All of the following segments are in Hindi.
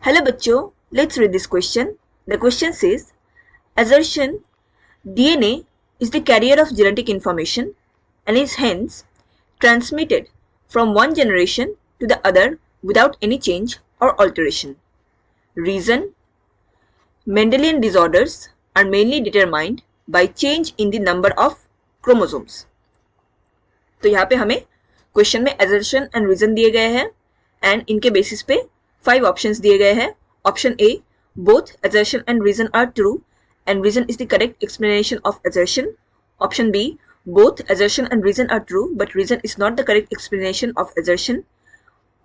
Hello बच्चों, let's read this question. The question says, assertion DNA is the carrier of genetic information and is hence transmitted from one generation to the other without any change or alteration. Reason, Mendelian disorders are mainly determined by change in the number of chromosomes. तो यहाँ पे हमें क्वेश्चन में assertion and reason दिए गए हैं एंड इनके बेसिस पे 5 ऑप्शंस दिए गए हैं. Option A, both assertion and reason are true and reason is the correct explanation of assertion. Option B, both assertion and reason are true but reason is not the correct explanation of assertion.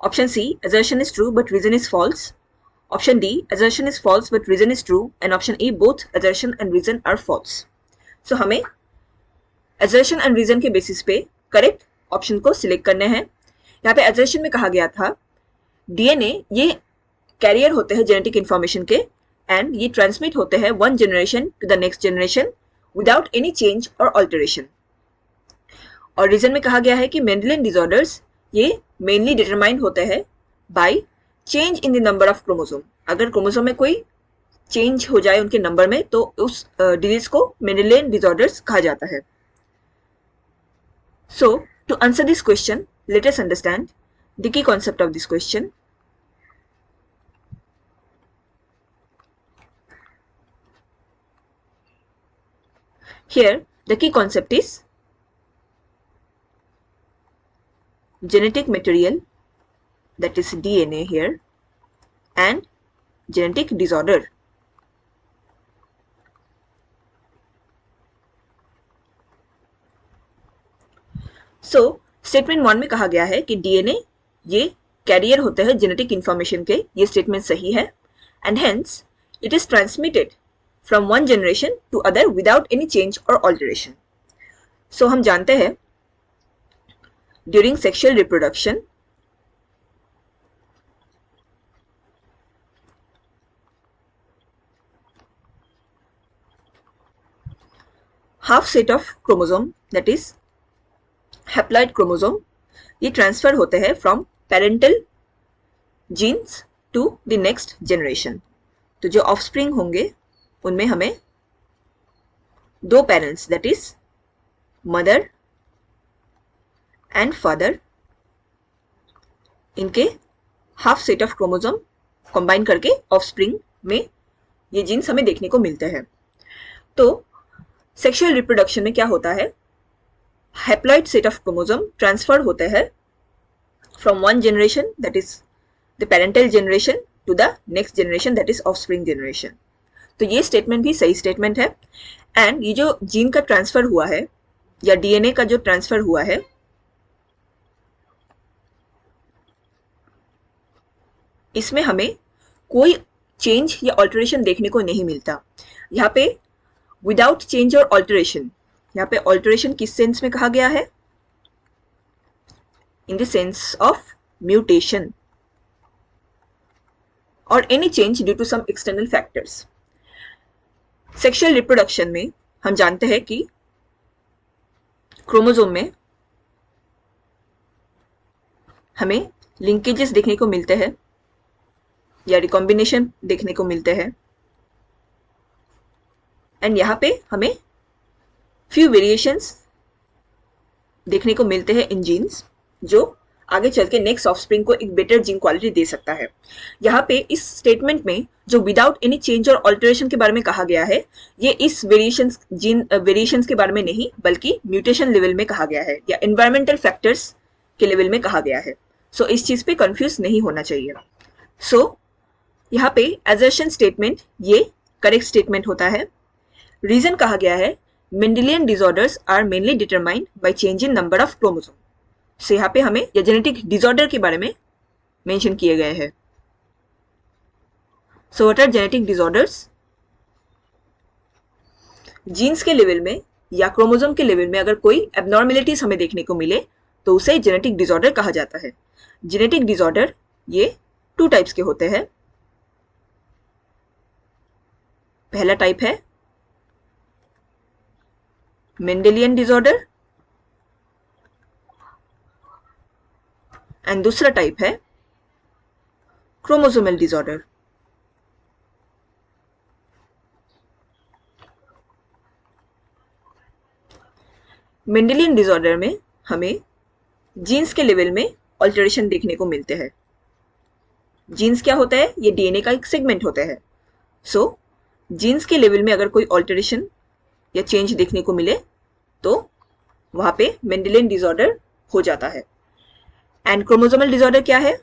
Option C, assertion is true but reason is false. Option D, assertion is false but reason is true. And option E, both assertion and reason are false. So हमें assertion and reason के बेसिस पे करेक्ट ऑप्शन को सिलेक्ट करने हैं. यहाँ पे assertion में कहा गया था डीएनए ये कैरियर होते हैं जेनेटिक इंफॉर्मेशन के एंड ये ट्रांसमिट होते हैं one generation to the next generation without any change और ऑल्टरेशन. और रीजन में कहा गया है कि मेंडेलियन डिसऑर्डर्स ये मेनली डिटरमाइंड होते हैं by change in the number of chromosome. अगर क्रोमोसोम में कोई चेंज हो जाए उनके नंबर में तो उस डिजीज को मेंडेलियन डिसऑर्डर्स कहा जाता है. So to answer this question let us understand the key concept of this question. Here, the key concept is genetic material, that is DNA here, and genetic disorder. So, statement 1 में कहा गया है कि DNA ये कैरियर होते हैं जेनेटिक इंफॉर्मेशन के. ये स्टेटमेंट सही है and hence it is transmitted from one generation to other without any change or alteration. So हम जानते हैं during sexual reproduction half set of chromosome, that is haploid chromosome, ये ट्रांसफर होते हैं from parental genes to the next generation. तो जो ऑफस्प्रिंग होंगे उनमें हमें दो parents that is mother and father इनके half set of chromosome combine करके ऑफस्प्रिंग में ये जीन्स हमें देखने को मिलते हैं. तो सेक्सुअल रिप्रोडक्शन में क्या होता है, haploid set of chromosome transfer होते हैं from one generation that is the parental generation to the next generation that is offspring generation. तो ये स्टेटमेंट भी सही स्टेटमेंट है एंड ये जो जीन का ट्रांसफर हुआ है या डीएनए का जो ट्रांसफर हुआ है इसमें हमें कोई चेंज या ऑल्टरेशन देखने को नहीं मिलता. यहाँ पे विदाउट चेंज और ऑल्टरेशन, यहाँ पे ऑल्टरेशन किस सेंस में कहा गया है, in the sense of mutation और any change due to some external factors. Sexual reproduction में हम जानते हैं कि क्रोमोसोम में हमें लिंकेजेस देखने को मिलते हैं या रिकॉम्बिनेशन देखने को मिलते हैं एंड यहाँ पे हमें फ्यू वेरिएशंस देखने को मिलते हैं इन जीन्स जो आगे चल के नेक्स्ट ऑफस्प्रिंग को एक बेटर जीन क्वालिटी दे सकता है. यहाँ पे इस स्टेटमेंट में जो विदाउट एनी चेंज और ऑल्टरेशन के बारे में कहा गया है ये इस वेरिएशंस के बारे में नहीं बल्कि म्यूटेशन लेवल में कहा गया है या एनवायरमेंटल फैक्टर्स के लेवल में कहा गया है. सो इस चीज पे कंफ्यूज नहीं होना चाहिए. सो यहाँ पे असर्शन स्टेटमेंट ये करेक्ट स्टेटमेंट होता है. रीजन कहा गया है Mendelian disorders are mainly determined by change in number of chromosome. से यहाँ पे हमें या जेनेटिक डिसऑर्डर के बारे में मेंशन किए गए हैं. So what are genetic disorders, genes के लेवल में या क्रोमोसोम के लेवल में अगर कोई एबनॉर्मेलिटीज हमें देखने को मिले तो उसे जेनेटिक डिसऑर्डर कहा जाता है. जेनेटिक डिसऑर्डर ये 2 टाइप्स के होते हैं. पहला टाइप है मेंडेलियन डिसऑर्डर एंड दूसरा टाइप है क्रोमोसोमल डिसऑर्डर. मेंडेलियन डिसऑर्डर में हमें जीन्स के लेवल में ऑल्टरेशन देखने को मिलते हैं। जीन्स क्या होता है? ये डीएनए का एक सेगमेंट होता है। सो जीन्स के लेवल में अगर कोई ऑल्टरेशन या चेंज देखने को मिले तो वहां पे मेंडेलियन डिसऑर्डर हो जाता है। एंड क्रोमोसोमल डिसऑर्डर क्या है?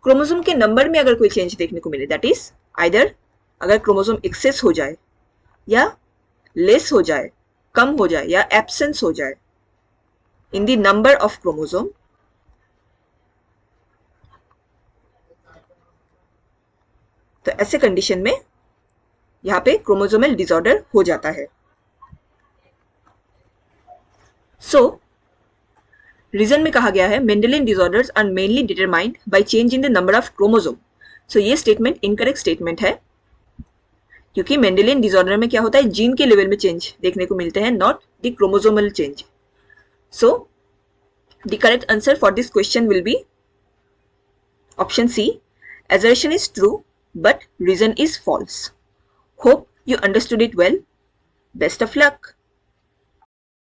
क्रोमोसोम के नंबर में अगर कोई चेंज देखने को मिले, दैट इज आइदर अगर क्रोमोसोम एक्सेस हो जाए या लेस हो जाए, कम हो जाए या एब्सेंस हो जाए इन द नंबर ऑफ क्रोमोसोम, तो ऐसे कंडीशन में यहां पे क्रोमोसोमल डिसऑर्डर हो जाता है। सो रीजन में कहा गया है Mendelian disorders are mainly determined by change in the number of chromosome. So ये स्टेटमेंट इनकरेक्ट स्टेटमेंट है, क्योंकि मेंडेलियन डिसऑर्डर में क्या होता है? जीन के लेवल में चेंज देखने को मिलते हैं, not the chromosomal change. So the correct answer for this question will be option C, assertion is true but reason is false. Hope you understood it well. Best of luck.